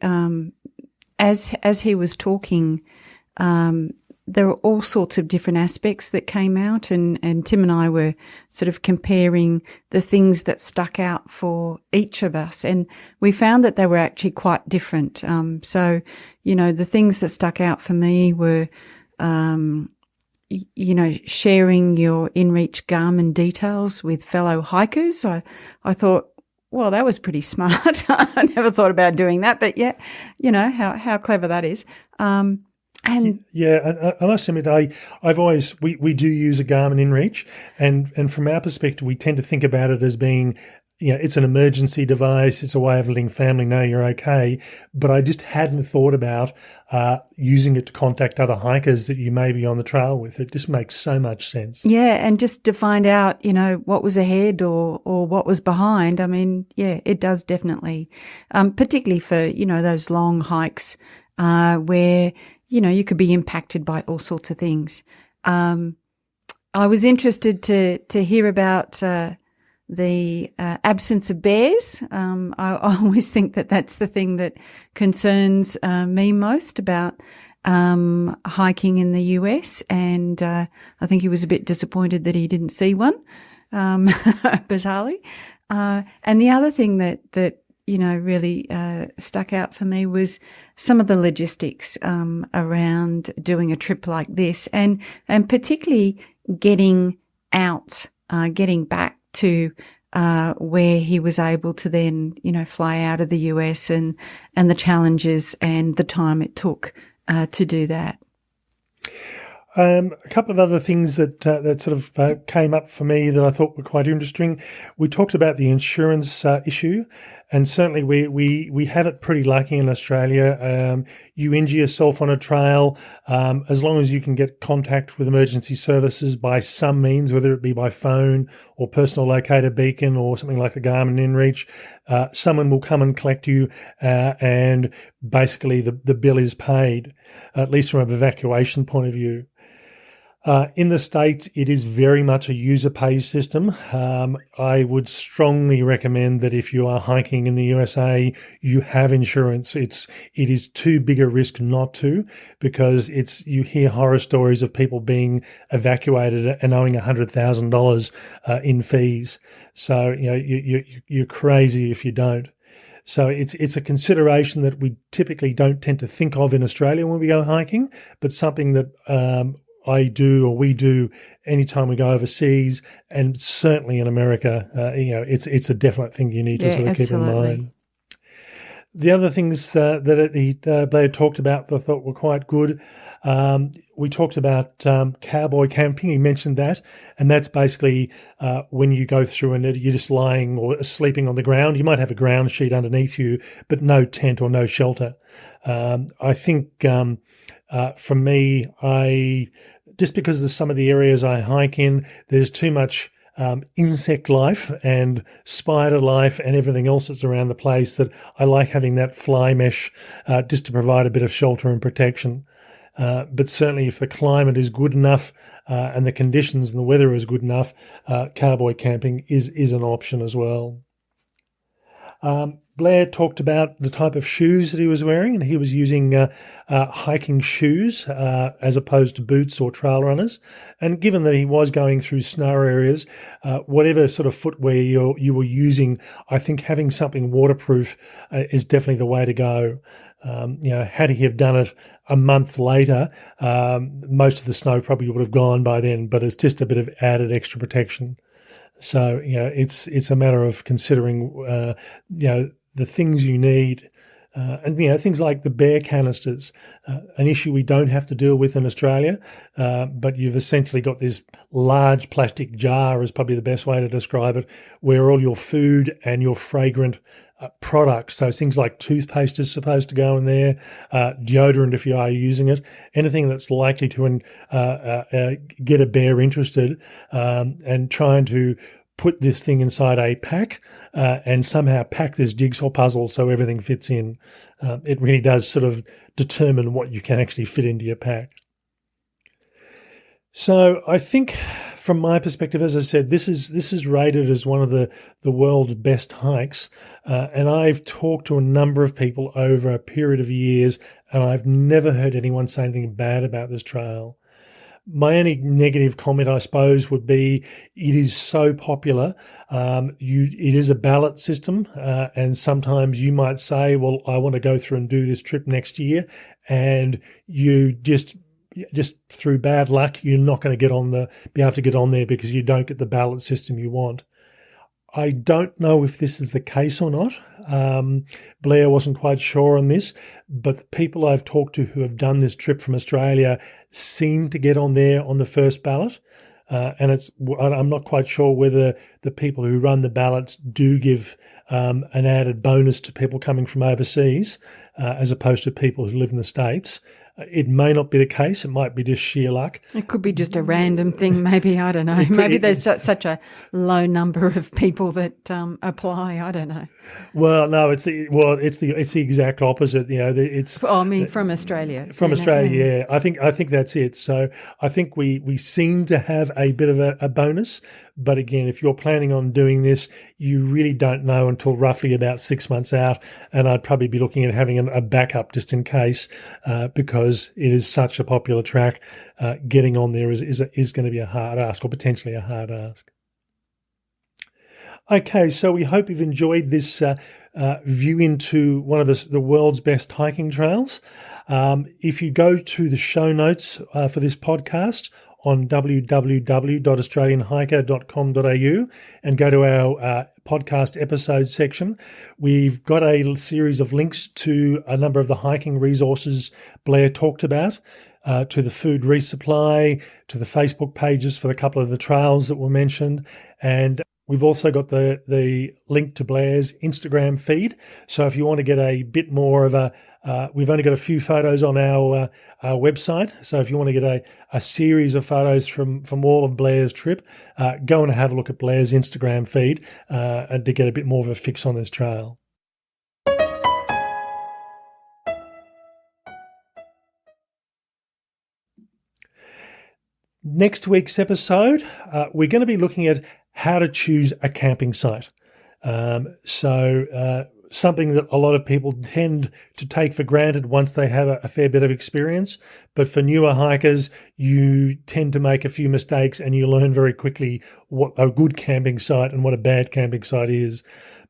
as he was talking, there were all sorts of different aspects that came out, and Tim and I were sort of comparing the things that stuck out for each of us, and we found that they were actually quite different. So, the things that stuck out for me were sharing your InReach Garmin details with fellow hikers. I thought, well, that was pretty smart. I never thought about doing that, but yeah, how clever that is. And yeah, I must admit, we do use a Garmin InReach, and from our perspective, we tend to think about it as being, it's an emergency device. It's a way of letting family know you're okay. But I just hadn't thought about using it to contact other hikers that you may be on the trail with. It just makes so much sense. Yeah, and just to find out, what was ahead or what was behind. I mean, yeah, it does definitely, particularly for, those long hikes where, you could be impacted by all sorts of things. I was interested to hear about the absence of bears. I always think that that's the thing that concerns me most about hiking in the US, and I think he was a bit disappointed that he didn't see one, bizarrely. And the other thing that really stuck out for me was some of the logistics around doing a trip like this, and particularly getting out, getting back to where he was able to then, fly out of the US, and the challenges and the time it took to do that. A couple of other things that sort of came up for me that I thought were quite interesting. We talked about the insurance issue, and certainly we have it pretty lucky in Australia. You injure yourself on a trail, as long as you can get contact with emergency services by some means, whether it be by phone or personal locator beacon or something like the Garmin InReach, someone will come and collect you, and basically the bill is paid, at least from an evacuation point of view. In the States, it is very much a user-pays system. I would strongly recommend that if you are hiking in the USA, you have insurance. It is too big a risk not to, because you hear horror stories of people being evacuated and owing $100,000 in fees. So you're crazy if you don't. So it's a consideration that we typically don't tend to think of in Australia when we go hiking, but something that we do anytime we go overseas, and certainly in America, it's a definite thing you need to sort of keep in mind. The other things that Blair talked about that I thought were quite good, we talked about Cowboy Camping. He mentioned that, and that's basically when you go through and you're just lying or sleeping on the ground. You might have a ground sheet underneath you, but no tent or no shelter. I think for me, just because of some of the areas I hike in, there's too much insect life and spider life and everything else that's around the place that I like having that fly mesh just to provide a bit of shelter and protection. But certainly if the climate is good enough and the conditions and the weather is good enough, cowboy camping is an option as well. Blair talked about the type of shoes that he was wearing, and he was using hiking shoes as opposed to boots or trail runners. And given that he was going through snow areas, whatever sort of footwear you were using, I think having something waterproof is definitely the way to go. Had he have done it a month later, most of the snow probably would have gone by then, but it's just a bit of added extra protection. So, it's a matter of considering, the things you need. And things like the bear canisters, an issue we don't have to deal with in Australia, but you've essentially got this large plastic jar, is probably the best way to describe it, where all your food and your fragrant products, so things like toothpaste is supposed to go in there, deodorant if you are using it, anything that's likely to get a bear interested, and trying to put this thing inside a pack and somehow pack this jigsaw puzzle so everything fits in. It really does sort of determine what you can actually fit into your pack. So I think from my perspective, as I said, this is rated as one of the world's best hikes. And I've talked to a number of people over a period of years, and I've never heard anyone say anything bad about this trail. My only negative comment, I suppose, would be it is so popular. It is a ballot system, and sometimes you might say, well, I want to go through and do this trip next year, and you just just through bad luck, you're not going to be able to get on there because you don't get the ballot system you want. I don't know if this is the case or not. Blair wasn't quite sure on this, but the people I've talked to who have done this trip from Australia seem to get on there on the first ballot. And I'm not quite sure whether the people who run the ballots do give an added bonus to people coming from overseas as opposed to people who live in the States. It may not be the case. It might be just sheer luck. It could be just a random thing, maybe. I don't know. Maybe there's such a low number of people that apply. I don't know. Well, no, it's the exact opposite. You know, from Australia. From Australia, yeah. I think that's it. So I think we seem to have a bit of a bonus. But again, if you're planning on doing this, you really don't know until roughly about 6 months out. And I'd probably be looking at having a backup just in case, because it is such a popular track. Getting on there is going to be a hard ask, or potentially a hard ask. Okay, so we hope you've enjoyed this view into one of the world's best hiking trails. If you go to the show notes for this podcast on www.australianhiker.com.au and go to our podcast episode section, we've got a series of links to a number of the hiking resources Blair talked about, to the food resupply, to the Facebook pages for a couple of the trails that were mentioned, and we've also got the link to Blair's Instagram feed. So if you want to get a bit more of we've only got a few photos on our website. So if you want to get a series of photos from all of Blair's trip, go and have a look at Blair's Instagram feed and to get a bit more of a fix on this trail. Next week's episode, we're going to be looking at how to choose a camping site. Something that a lot of people tend to take for granted once they have a fair bit of experience. But for newer hikers, you tend to make a few mistakes and you learn very quickly what a good camping site and what a bad camping site is.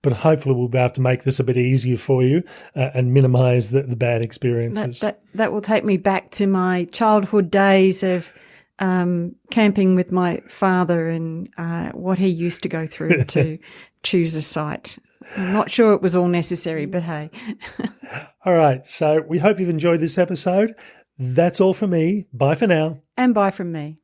But hopefully we'll be able to make this a bit easier for you and minimise the bad experiences. That will take me back to my childhood days of camping with my father and what he used to go through to choose a site. I'm not sure it was all necessary, but hey. All right. So we hope you've enjoyed this episode. That's all from me. Bye for now. And bye from me.